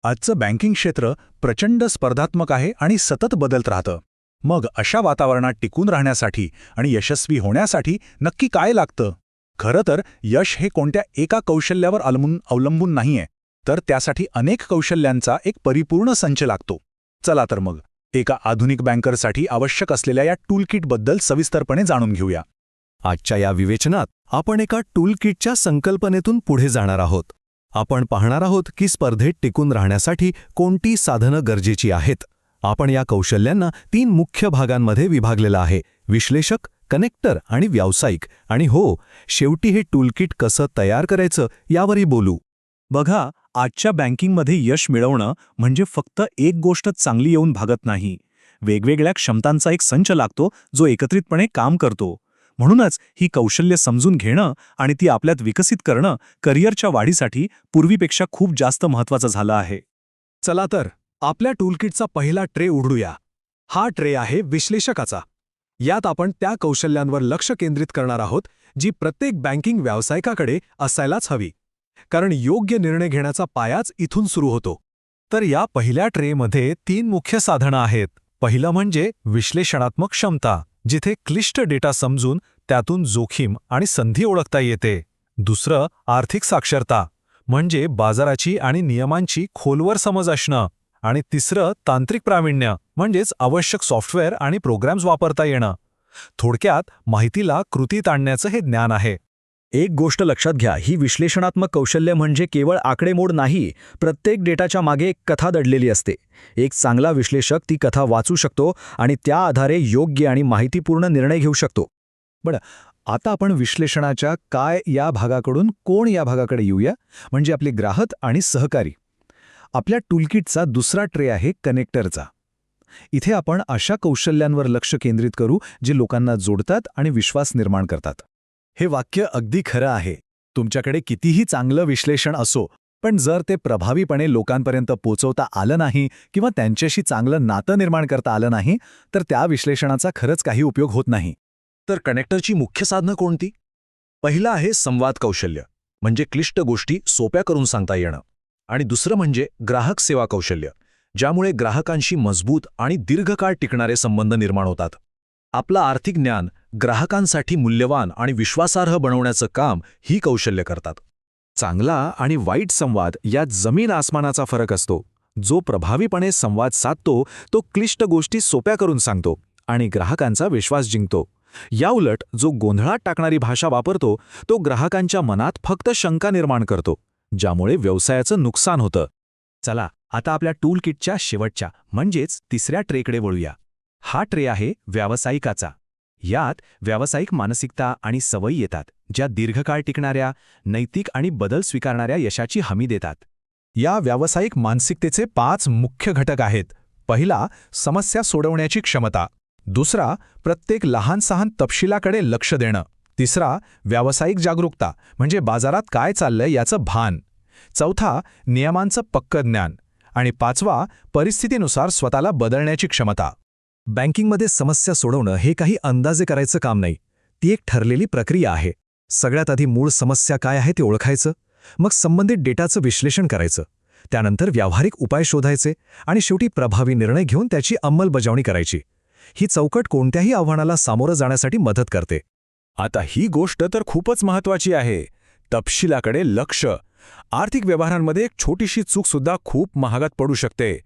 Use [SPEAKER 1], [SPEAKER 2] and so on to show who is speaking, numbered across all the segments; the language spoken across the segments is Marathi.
[SPEAKER 1] आजचं बँकिंग क्षेत्र प्रचंड स्पर्धात्मक आहे आणि सतत बदलत राहतं. मग अशा वातावरणात टिकून राहण्यासाठी आणि यशस्वी होण्यासाठी नक्की काय लागतं? खरं तर यश हे कोणत्या एका कौशल्यावर अवलंबून नाहीये, तर त्यासाठी अनेक कौशल्यांचा एक परिपूर्ण संच लागतो. चला तर मग एका आधुनिक बँकरसाठी आवश्यक असलेल्या या टूलकिटबद्दल सविस्तरपणे जाणून घेऊया.
[SPEAKER 2] आजच्या या विवेचनात आपण एका टूलकिटच्या संकल्पनेतून पुढे जाणार आहोत. आपण पाहणार आहोत की स्पर्धेत टिकून राहण्यासाठी कोणती साधनं गरजेची आहेत. आपण या कौशल्यांना 3 मुख्य भागांमध्ये विभागलेलं आहे: विश्लेषक, कनेक्टर आणि व्यावसायिक. आणि हो, शेवटी हे टूलकिट कसं तयार करायचं यावरही बोलू.
[SPEAKER 1] बघा, आजच्या बँकिंगमध्ये यश मिळवणं म्हणजे फक्त एक गोष्ट चांगली येऊन भागत नाही. वेगवेगळ्या क्षमतांचा एक संच लागतो जो एकत्रितपणे काम करतो. म्हणूनच ही कौशल्य समजून घेणं आणि ती आपल्यात विकसित करणं करिअरच्या वाढीसाठी पूर्वीपेक्षा खूप जास्त महत्त्वाचं झालं आहे. चला तर आपल्या टूलकिटचा पहिला ट्रे उघडूया. हा ट्रे आहे विश्लेषकाचा. यात आपण त्या कौशल्यांवर लक्ष केंद्रित करणार आहोत जी प्रत्येक बँकिंग व्यावसायिकाकडे असायलाच हवी, कारण योग्य निर्णय घेण्याचा पायाच इथून सुरू होतो.
[SPEAKER 2] तर या पहिल्या ट्रेमध्ये 3 मुख्य साधनं आहेत. पहिलं म्हणजे विश्लेषणात्मक क्षमता, जिथे क्लिष्ट डेटा समजून त्यातून जोखीम आणि संधी ओळखता येते. दुसरं आर्थिक साक्षरता, म्हणजे बाजाराची आणि नियमांची खोलवर समज असणं. आणि तिसरं तांत्रिक प्रावीण्य, म्हणजेच आवश्यक सॉफ्टवेअर आणि प्रोग्राम्स वापरता येणं. थोडक्यात माहितीला कृतीत आणण्याचं हे ज्ञान आहे.
[SPEAKER 3] एक गोष्ट लक्षात घ्या, ही विश्लेषणात्मक कौशल्य म्हणजे केवळ आकडेमोड नाही. प्रत्येक डेटाच्या मागे एक कथा दडलेली असते. एक चांगला विश्लेषक ती कथा वाचू शकतो आणि त्या आधारे योग्य आणि माहितीपूर्ण निर्णय घेऊ शकतो.
[SPEAKER 2] बरं, आता आपण विश्लेषणाच्या काय या भागाकडून कोण या भागाकडे येऊया, म्हणजे आपले ग्राहक आणि सहकारी. आपल्या टूलकिटचा दुसरा ट्रे आहे कनेक्टरचा. इथे आपण अशा कौशल्यांवर लक्ष केंद्रित करू जे लोकांना जोडतात आणि विश्वास निर्माण करतात. हे वाक्य अगदी खरं आहे. तुमच्याकडे कितीही चांगलं विश्लेषण असो, पण जर ते प्रभावीपणे लोकांपर्यंत पोचवता आलं नाही किंवा त्यांच्याशी चांगलं नातं निर्माण करता आलं नाही, तर त्या विश्लेषणाचा खरंच काही उपयोग होत नाही.
[SPEAKER 4] तर कनेक्टरची मुख्य साधनं कोणती? पहिलं आहे संवाद कौशल्य, म्हणजे क्लिष्ट गोष्टी सोप्या करून सांगता येणं. आणि दुसरं म्हणजे ग्राहक सेवा कौशल्य, ज्यामुळे ग्राहकांशी मजबूत आणि दीर्घकाळ टिकणारे संबंध निर्माण होतात. आपलं आर्थिक ज्ञान ग्राहकांसाठी मूल्यवान आणि विश्वासार्ह बनवण्याचं काम ही कौशल्य करतात.
[SPEAKER 2] चांगला आणि वाईट संवाद यात जमीन आसमानाचा फरक असतो. जो प्रभावीपणे संवाद साधतो तो क्लिष्ट गोष्टी सोप्या करून सांगतो आणि ग्राहकांचा विश्वास जिंकतो. याउलट जो गोंधळात टाकणारी भाषा वापरतो तो ग्राहकांच्या मनात फक्त शंका निर्माण करतो, ज्यामुळे व्यवसायाचं नुकसान होतं.
[SPEAKER 1] चला आता आपल्या टूलकिटच्या शेवटच्या म्हणजेच तिसऱ्या ट्रेकडे वळूया. हा ट्रे आहे व्यावसायिकाचा. यात व्यावसायिक मानसिकता आणि सवयी येतात, ज्या दीर्घकाळ टिकणाऱ्या, नैतिक आणि बदल स्वीकारणाऱ्या यशाची हमी देतात.
[SPEAKER 2] या व्यावसायिक मानसिकतेचे 5 मुख्य घटक आहेत. पहिला, समस्या सोडवण्याची क्षमता. दुसरा, प्रत्येक लहान-सहान तपशिलाकडे लक्ष देणं. तिसरा, व्यावसायिक जागरूकता, म्हणजे बाजारात काय चाललंय याचं भान. चौथा, नियमांचं पक्कं ज्ञान. आणि पाचवा, परिस्थितीनुसार स्वतःला बदलण्याची क्षमता. बँकिंगमध्ये समस्या सोडवणं हे काही अंदाजे करायचं काम नाही. ती एक ठरलेली प्रक्रिया आहे. सगळ्यात आधी मूळ समस्या काय आहे ते ओळखायचं, मग संबंधित डेटाचं विश्लेषण करायचं, त्यानंतर व्यावहारिक उपाय शोधायचे आणि शेवटी प्रभावी निर्णय घेऊन त्याची अंमलबजावणी करायची. ही चौकट कोणत्याही आव्हानाला सामोरं जाण्यासाठी मदत करते.
[SPEAKER 1] आता ही गोष्ट तर खूपच महत्त्वाची आहे, तपशिलाकडे लक्ष. आर्थिक व्यवहारांमध्ये एक छोटीशी चूकसुद्धा खूप महागात पडू शकते.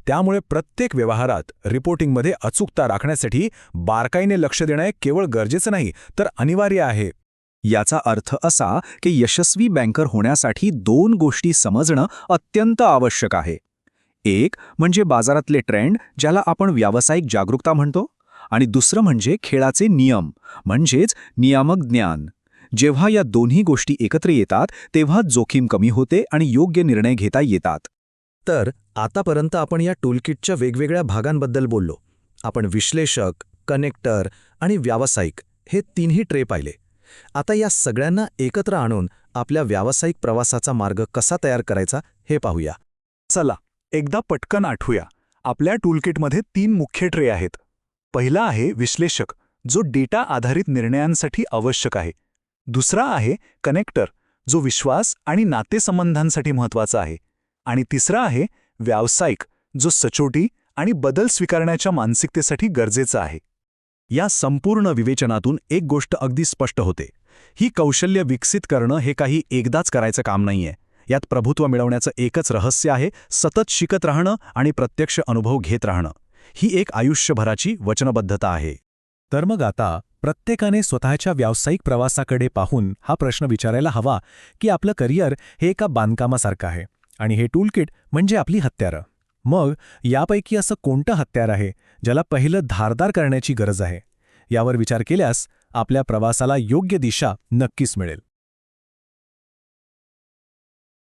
[SPEAKER 1] त्यामुळे प्रत्येक व्यवहारात रिपोर्टिंगमध्ये अचूकता राखण्यासाठी बारकाईने लक्ष देणं केवळ गरजेचं नाही तर अनिवार्य आहे.
[SPEAKER 3] याचा अर्थ असा की यशस्वी बँकर होण्यासाठी 2 गोष्टी समजणं अत्यंत आवश्यक आहे. एक म्हणजे बाजारातले ट्रेंड, ज्याला आपण व्यावसायिक जागरूकता म्हणतो, आणि दुसरं म्हणजे खेळाचे नियम, म्हणजेच नियामक ज्ञान. जेव्हा या दोन्ही गोष्टी एकत्र येतात तेव्हा जोखीम कमी होते आणि योग्य निर्णय घेता येतात. तर आतापर्यंत आपण या टूलकिटच्या वेगवेगळ्या भागांबद्दल बोललो. आपण विश्लेषक, कनेक्टर आणि व्यावसायिक हे 3ही ट्रे पाहिले. आता या सगळ्यांना एकत्र आणून आपल्या व्यावसायिक प्रवासाचा मार्ग कसा तयार करायचा हे पाहूया.
[SPEAKER 1] चला एकदा पटकन आठवूया. आपल्या टूलकिटमध्ये 3 मुख्य ट्रे आहेत. पहिला आहे विश्लेषक, जो डेटा आधारित निर्णयांसाठी आवश्यक आहे. दुसरा आहे कनेक्टर, जो विश्वास आणि नातेसंबंधांसाठी महत्त्वाचा आहे. आणि तिसरा आहे व्यावसायिक जो सचोटी आणि बदल स्वीकारण्याच्या मानसिकतेसाठी गरजेचा आहे. या संपूर्ण विवेचनातून एक गोष्ट अगदी स्पष्ट होते. ही कौशल्य विकसित करणं हे काही एकदाच करायचं काम नाहीये. यात प्रभुत्व मिळवण्याचं एकच रहस्य आहे, सतत शिकत राहणं आणि प्रत्यक्ष अनुभव घेत राहणं. ही एक आयुष्यभराची वचनबद्धता आहे.
[SPEAKER 5] तर मग आता प्रत्येकाने स्वतःच्या व्यावसायिक प्रवासाकडे पाहून हा प्रश्न विचारायला हवा की आपलं करिअर हे एका बांधकामासारखं आहे आणि हे टूलकिट म्हणजे आपली हत्यारं. मग यापैकी असं कोणतं हत्यार आहे ज्याला पहिलं धारदार करण्याची गरज आहे? यावर विचार केल्यास आपल्या प्रवासाला योग्य दिशा नक्कीच मिळेल.